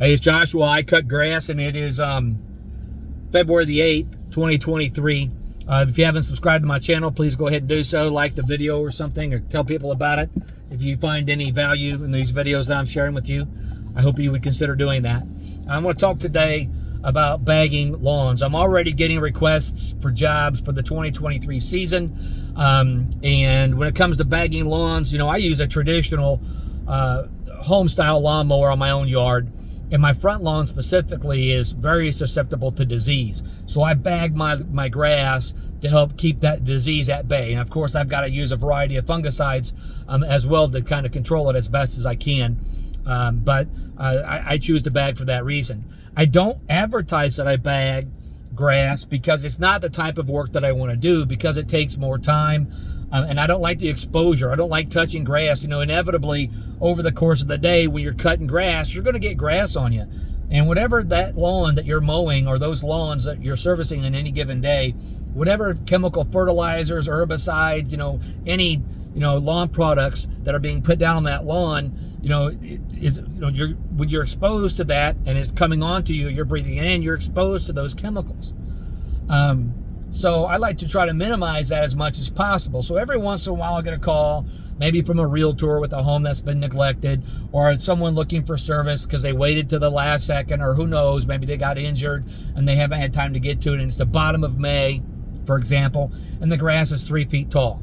Hey, it's Joshua. I cut grass, and it is February the 8th, 2023. If you haven't subscribed to my channel, please go ahead and do so. Like the video or something, or tell people about it. If you find any value in these videos that I'm sharing with you, I hope you would consider doing that. I'm going to talk today about bagging lawns. I'm already getting requests for jobs for the 2023 season. And when it comes to bagging lawns, you know, I use a traditional home-style lawnmower on my own yard. And my front lawn specifically is very susceptible to disease. So I bag my grass to help keep that disease at bay. And of course, I've got to use a variety of fungicides as well to kind of control it as best as I can. But I choose to bag for that reason. I don't advertise that I bag grass because it's not the type of work that I want to do, because it takes more time. And I don't like the exposure. I don't like touching grass. You know, inevitably, over the course of the day, when you're cutting grass, you're going to get grass on you. And whatever that lawn that you're mowing, or those lawns that you're servicing in any given day, whatever chemical fertilizers, herbicides, you know, any, you know, lawn products that are being put down on that lawn, you know, when you're exposed to that and it's coming onto you, you're breathing it in, you're exposed to those chemicals. So I like to try to minimize that as much as possible. So every once in a while I get a call, maybe from a realtor with a home that's been neglected, or someone looking for service because they waited to the last second, or who knows, maybe they got injured and they haven't had time to get to it, and it's the bottom of May, for example, and the grass is 3 feet tall.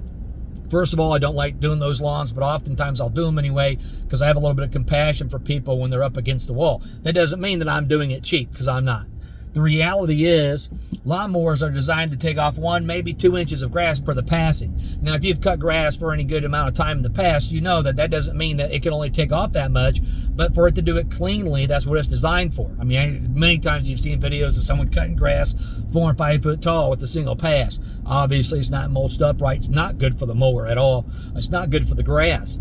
First of all, I don't like doing those lawns, but oftentimes I'll do them anyway because I have a little bit of compassion for people when they're up against the wall. That doesn't mean that I'm doing it cheap, because I'm not. The reality is, lawnmowers are designed to take off 1, maybe 2 inches of grass per the passing. Now, if you've cut grass for any good amount of time in the past, you know that that doesn't mean that it can only take off that much, but for it to do it cleanly, that's what it's designed for. I mean, many times you've seen videos of someone cutting grass 4 and 5 foot tall with a single pass. Obviously, it's not mulched up right. It's not good for the mower at all. It's not good for the grass.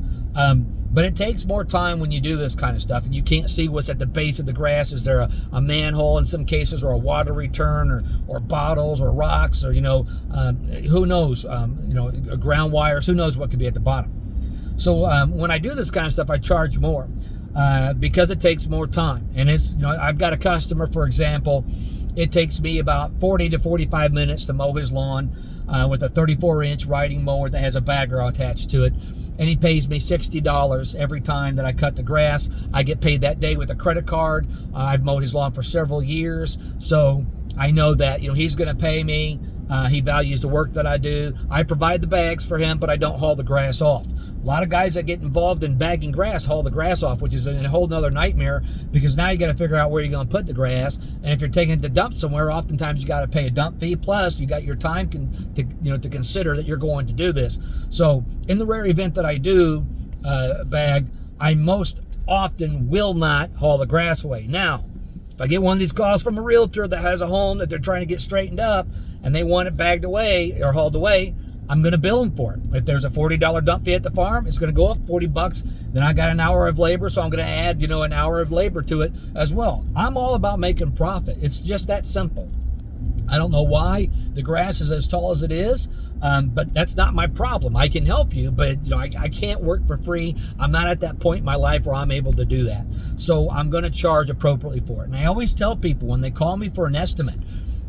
But it takes more time when you do this kind of stuff, and you can't see what's at the base of the grass. Is there a manhole in some cases, or a water return, or bottles, or rocks, or, you know, who knows, you know, ground wires, who knows what could be at the bottom. So when I do this kind of stuff, I charge more because it takes more time. And it's, you know, I've got a customer, for example, it takes me about 40 to 45 minutes to mow his lawn with a 34-inch riding mower that has a bagger attached to it. And he pays me $60 every time that I cut the grass. I get paid that day with a credit card. I've mowed his lawn for several years, so I know that, you know, he's going to pay me. He values the work that I do. I provide the bags for him, but I don't haul the grass off. A lot of guys that get involved in bagging grass haul the grass off, which is a whole nother nightmare, because now you got to figure out where you're going to put the grass. And if you're taking it to dump somewhere, oftentimes you got to pay a dump fee. Plus, you got your time to consider that you're going to do this. So, in the rare event that I do bag, I most often will not haul the grass away. Now, if I get one of these calls from a realtor that has a home that they're trying to get straightened up and they want it bagged away or hauled away, I'm going to bill them for it. If there's a $40 dump fee at the farm, it's going to go up $40. Then I got an hour of labor, so I'm going to add, you know, an hour of labor to it as well. I'm all about making profit. It's just that simple. I don't know why the grass is as tall as it is, but that's not my problem. I can help you, but, you know, I can't work for free. I'm not at that point in my life where I'm able to do that. So I'm going to charge appropriately for it. And I always tell people when they call me for an estimate,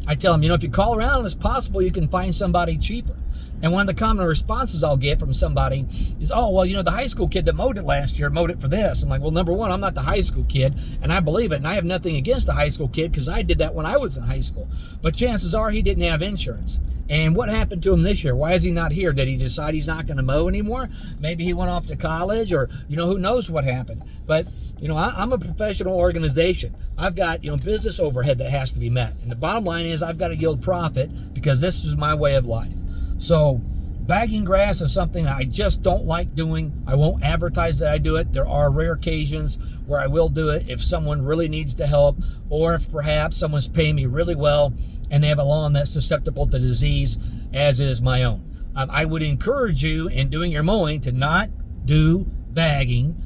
I tell them, you know, if you call around, it's possible you can find somebody cheaper. And one of the common responses I'll get from somebody is, oh, well, you know, the high school kid that mowed it last year mowed it for this. I'm like, well, number one, I'm not the high school kid, and I believe it, and I have nothing against the high school kid because I did that when I was in high school. But chances are he didn't have insurance. And what happened to him this year? Why is he not here? Did he decide he's not going to mow anymore? Maybe he went off to college, or, you know, who knows what happened. But, you know, I'm a professional organization. I've got, you know, business overhead that has to be met. And the bottom line is I've got to yield profit because this is my way of life. So bagging grass is something that I just don't like doing. I won't advertise that I do it. There are rare occasions where I will do it if someone really needs the help, or if perhaps someone's paying me really well and they have a lawn that's susceptible to disease, as is my own. I would encourage you in doing your mowing to not do bagging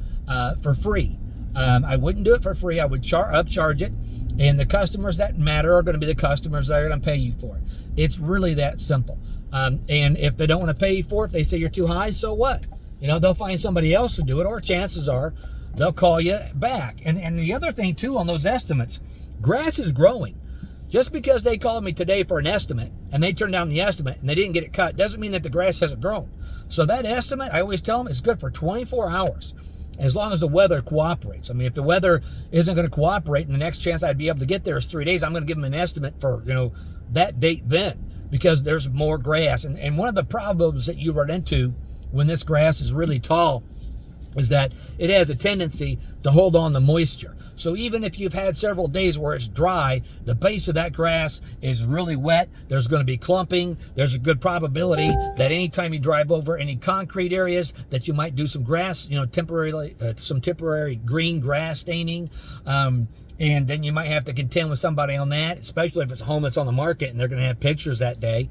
for free. I wouldn't do it for free. I would upcharge it, and the customers that matter are going to be the customers that are going to pay you for it. It's really that simple. And if they don't want to pay you for it, if they say you're too high, so what? You know, they'll find somebody else to do it, or chances are they'll call you back. And the other thing too on those estimates, grass is growing. Just because they called me today for an estimate and they turned down the estimate and they didn't get it cut doesn't mean that the grass hasn't grown. So that estimate, I always tell them, is good for 24 hours as long as the weather cooperates. I mean, if the weather isn't going to cooperate and the next chance I'd be able to get there is 3 days, I'm going to give them an estimate for, that date then, because there's more grass. And one of the problems that you run into when this grass is really tall is that it has a tendency to hold on to moisture. So even if you've had several days where it's dry, the base of that grass is really wet. There's going to be clumping. There's a good probability that anytime you drive over any concrete areas that you might do some grass, temporarily, some temporary green grass staining. And then you might have to contend with somebody on that, especially if it's a home that's on the market and they're going to have pictures that day.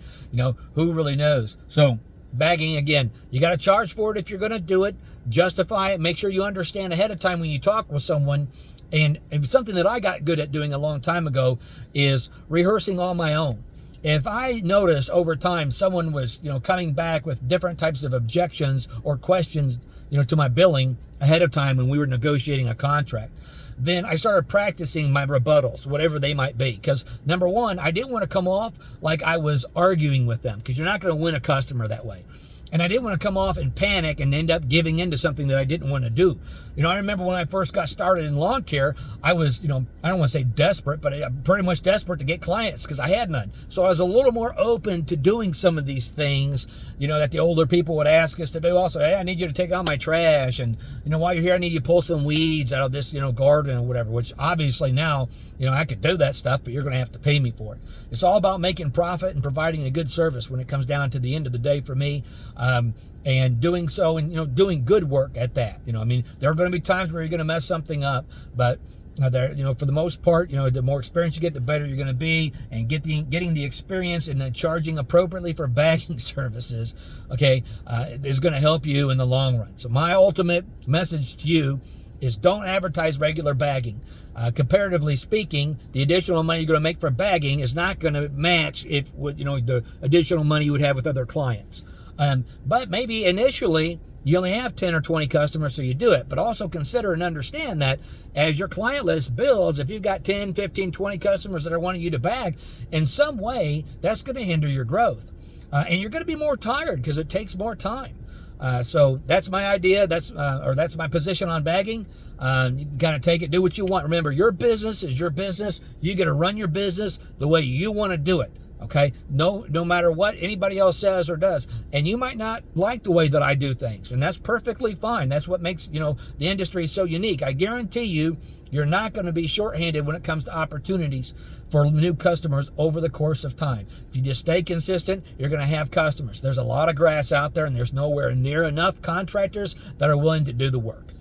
Who really knows? So bagging, again, you got to charge for it if you're going to do it. Justify it. Make sure you understand ahead of time when you talk with someone. And something that I got good at doing a long time ago is rehearsing on my own. If I noticed over time someone was, coming back with different types of objections or questions, to my billing ahead of time when we were negotiating a contract, then I started practicing my rebuttals, whatever they might be. Because number one, I didn't want to come off like I was arguing with them, because you're not going to win a customer that way. And I didn't want to come off and panic and end up giving into something that I didn't want to do. I remember when I first got started in lawn care, I was, I don't want to say desperate, but pretty much desperate to get clients because I had none. So I was a little more open to doing some of these things, that the older people would ask us to do. Also, hey, I need you to take out my trash. And, while you're here, I need you to pull some weeds out of this, garden or whatever, which obviously now, I could do that stuff, but you're going to have to pay me for it. It's all about making profit and providing a good service when it comes down to the end of the day for me. And doing so and, doing good work at that. There are going to be times where you're going to mess something up, but for the most part, the more experience you get, the better you're going to be, and getting the experience and then charging appropriately for bagging services, okay, is going to help you in the long run. So my ultimate message to you is don't advertise regular bagging. Comparatively speaking, the additional money you're going to make for bagging is not going to match the additional money you would have with other clients. But maybe initially you only have 10 or 20 customers, so you do it. But also consider and understand that as your client list builds, if you've got 10, 15, 20 customers that are wanting you to bag, in some way, that's going to hinder your growth. And you're going to be more tired because it takes more time. So that's my idea. That's my position on bagging. You can kind of take it, do what you want. Remember, your business is your business. You got to run your business the way you want to do it. Okay, no matter what anybody else says or does. And you might not like the way that I do things, and that's perfectly fine. That's what makes, the industry so unique. I guarantee you, you're not going to be shorthanded when it comes to opportunities for new customers over the course of time. If you just stay consistent, you're going to have customers. There's a lot of grass out there, and there's nowhere near enough contractors that are willing to do the work.